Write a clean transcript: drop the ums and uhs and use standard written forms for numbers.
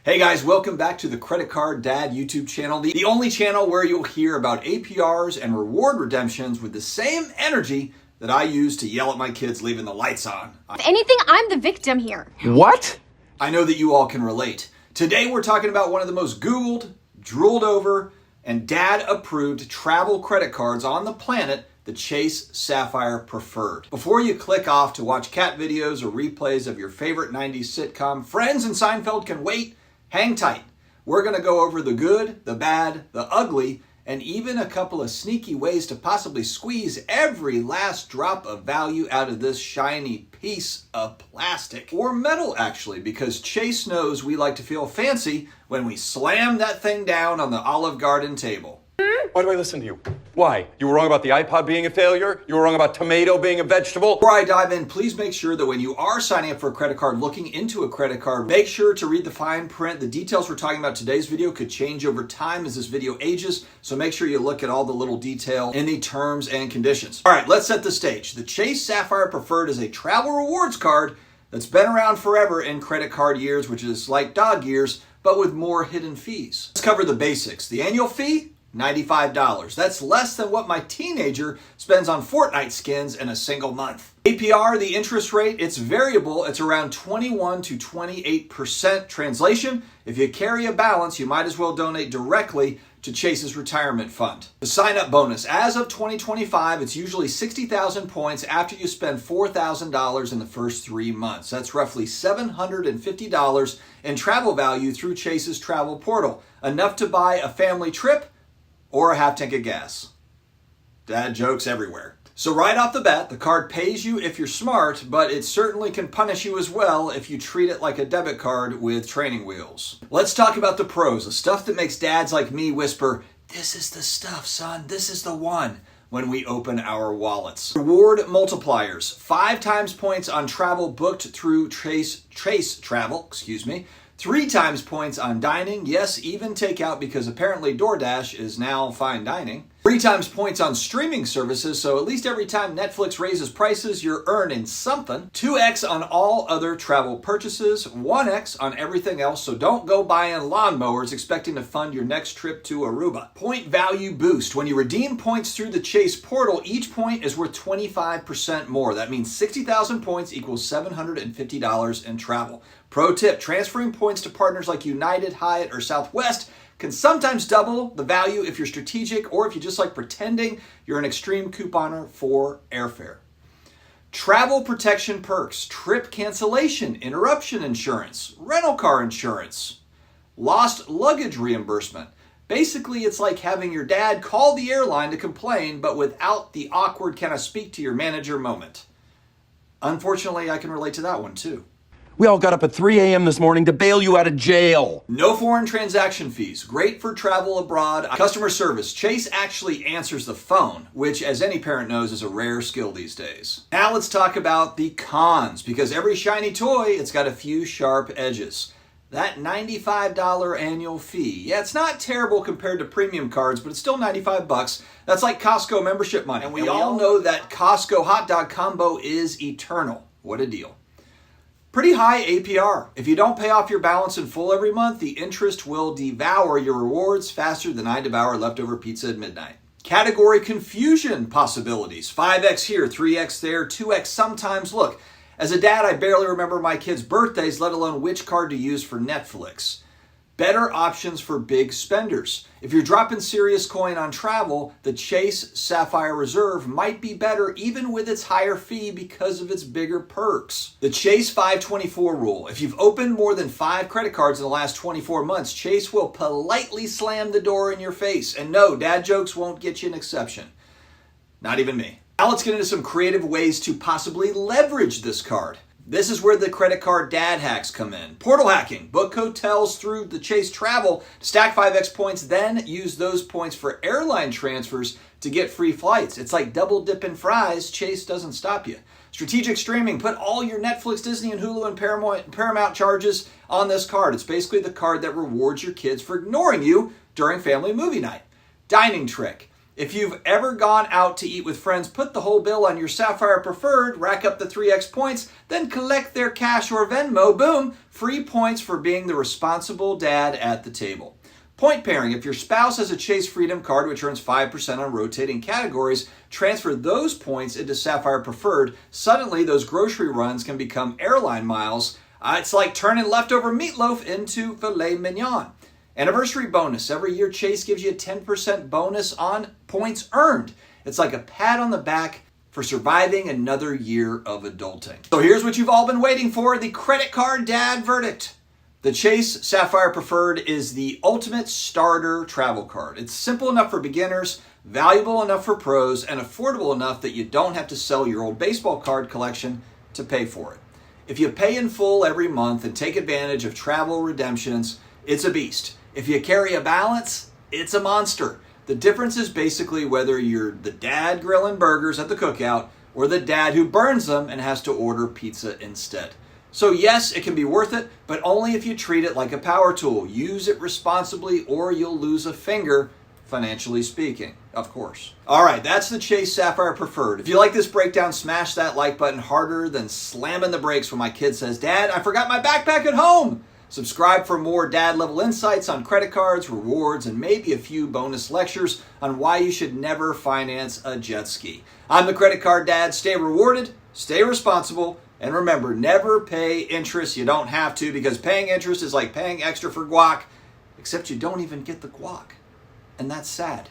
Hey guys, welcome back to the Credit Card Dad YouTube channel, the only channel where you'll hear about APRs and reward redemptions with the same energy that I use to yell at my kids leaving the lights on. If anything, I'm the victim here. What? I know that you all can relate. Today we're talking about one of the most Googled, drooled over, and dad-approved travel credit cards on the planet, the Chase Sapphire Preferred. Before you click off to watch cat videos or replays of your favorite 90s sitcom, Friends and Seinfeld can wait. Hang tight. We're going to go over the good, the bad, the ugly, and even a couple of sneaky ways to possibly squeeze every last drop of value out of this shiny piece of plastic. Or metal, actually, because Chase knows we like to feel fancy when we slam that thing down on the Olive Garden table. Why do I listen to you? Why? You were wrong about the iPod being a failure? You were wrong about tomato being a vegetable? Before I dive in, please make sure that when you are signing up for a credit card, looking into a credit card, make sure to read the fine print. The details we're talking about today's video could change over time as this video ages, so make sure you look at all the little detail in the terms and conditions. All right, let's set the stage. The Chase Sapphire Preferred is a travel rewards card that's been around forever in credit card years, which is like dog years, but with more hidden fees. Let's cover the basics. The annual fee? $95. That's less than what my teenager spends on Fortnite skins in a single month. APR, the interest rate, it's variable. It's around 21 to 28%. Translation, if you carry a balance, you might as well donate directly to Chase's retirement fund. The sign-up bonus, as of 2025, it's usually 60,000 points after you spend $4,000 in the first 3 months. That's roughly $750 in travel value through Chase's travel portal. Enough to buy a family trip or a half tank of gas. Dad jokes everywhere. So right off the bat, the card pays you if you're smart, but it certainly can punish you as well if you treat it like a debit card with training wheels. Let's talk about the pros, the stuff that makes dads like me whisper, "This is the stuff, son, this is the one," when we open our wallets. Reward multipliers, 5 times points on travel booked through Chase Travel, 3 times points on dining, yes, even takeout because apparently DoorDash is now fine dining. 3 times points on streaming services, so at least every time Netflix raises prices, you're earning something. 2x on all other travel purchases, 1x on everything else, so don't go buying lawnmowers expecting to fund your next trip to Aruba. Point value boost. When you redeem points through the Chase portal, each point is worth 25% more. That means 60,000 points equals $750 in travel. Pro tip, transferring points to partners like United, Hyatt, or Southwest can sometimes double the value if you're strategic or if you just like pretending you're an extreme couponer for airfare. Travel protection perks, trip cancellation, interruption insurance, rental car insurance, lost luggage reimbursement. Basically, it's like having your dad call the airline to complain, but without the awkward "can I speak to your manager" moment. Unfortunately, I can relate to that one too. We all got up at 3 a.m. this morning to bail you out of jail. No foreign transaction fees. Great for travel abroad. Customer service. Chase actually answers the phone, which, as any parent knows, is a rare skill these days. Now let's talk about the cons, because every shiny toy, it's got a few sharp edges. That $95 annual fee. Yeah, it's not terrible compared to premium cards, but it's still $95. That's like Costco membership money. And we all know that Costco hot dog combo is eternal. What a deal. Pretty high APR. If you don't pay off your balance in full every month, the interest will devour your rewards faster than I devour leftover pizza at midnight. Category confusion possibilities. 5x here, 3x there, 2x sometimes. Look, as a dad, I barely remember my kids' birthdays, let alone which card to use for Netflix. Better options for big spenders. If you're dropping serious coin on travel, the Chase Sapphire Reserve might be better even with its higher fee because of its bigger perks. The Chase 524 rule. If you've opened more than 5 credit cards in the last 24 months, Chase will politely slam the door in your face. And no, dad jokes won't get you an exception. Not even me. Now let's get into some creative ways to possibly leverage this card. This is where the credit card dad hacks come in. Portal hacking. Book hotels through the Chase Travel, stack 5x points, then use those points for airline transfers to get free flights. It's like double dipping fries. Chase doesn't stop you. Strategic streaming. Put all your Netflix, Disney, and Hulu and Paramount charges on this card. It's basically the card that rewards your kids for ignoring you during family movie night. Dining trick. If you've ever gone out to eat with friends, put the whole bill on your Sapphire Preferred, rack up the 3x points, then collect their cash or Venmo. Boom! Free points for being the responsible dad at the table. Point pairing. If your spouse has a Chase Freedom card, which earns 5% on rotating categories, transfer those points into Sapphire Preferred. Suddenly, those grocery runs can become airline miles. It's like turning leftover meatloaf into filet mignon. Anniversary bonus. Every year, Chase gives you a 10% bonus on points earned. It's like a pat on the back for surviving another year of adulting. So here's what you've all been waiting for, the credit card dad verdict. The Chase Sapphire Preferred is the ultimate starter travel card. It's simple enough for beginners, valuable enough for pros, and affordable enough that you don't have to sell your old baseball card collection to pay for it. If you pay in full every month and take advantage of travel redemptions, it's a beast. If you carry a balance, it's a monster. The difference is basically whether you're the dad grilling burgers at the cookout or the dad who burns them and has to order pizza instead. So yes, it can be worth it, but only if you treat it like a power tool. Use it responsibly or you'll lose a finger, financially speaking, of course. All right, that's the Chase Sapphire Preferred. If you like this breakdown, smash that like button harder than slamming the brakes when my kid says, "Dad, I forgot my backpack at home." Subscribe for more dad-level insights on credit cards, rewards, and maybe a few bonus lectures on why you should never finance a jet ski. I'm the Credit Card Dad. Stay rewarded, stay responsible, and remember, never pay interest. You don't have to, because paying interest is like paying extra for guac, except you don't even get the guac. And that's sad.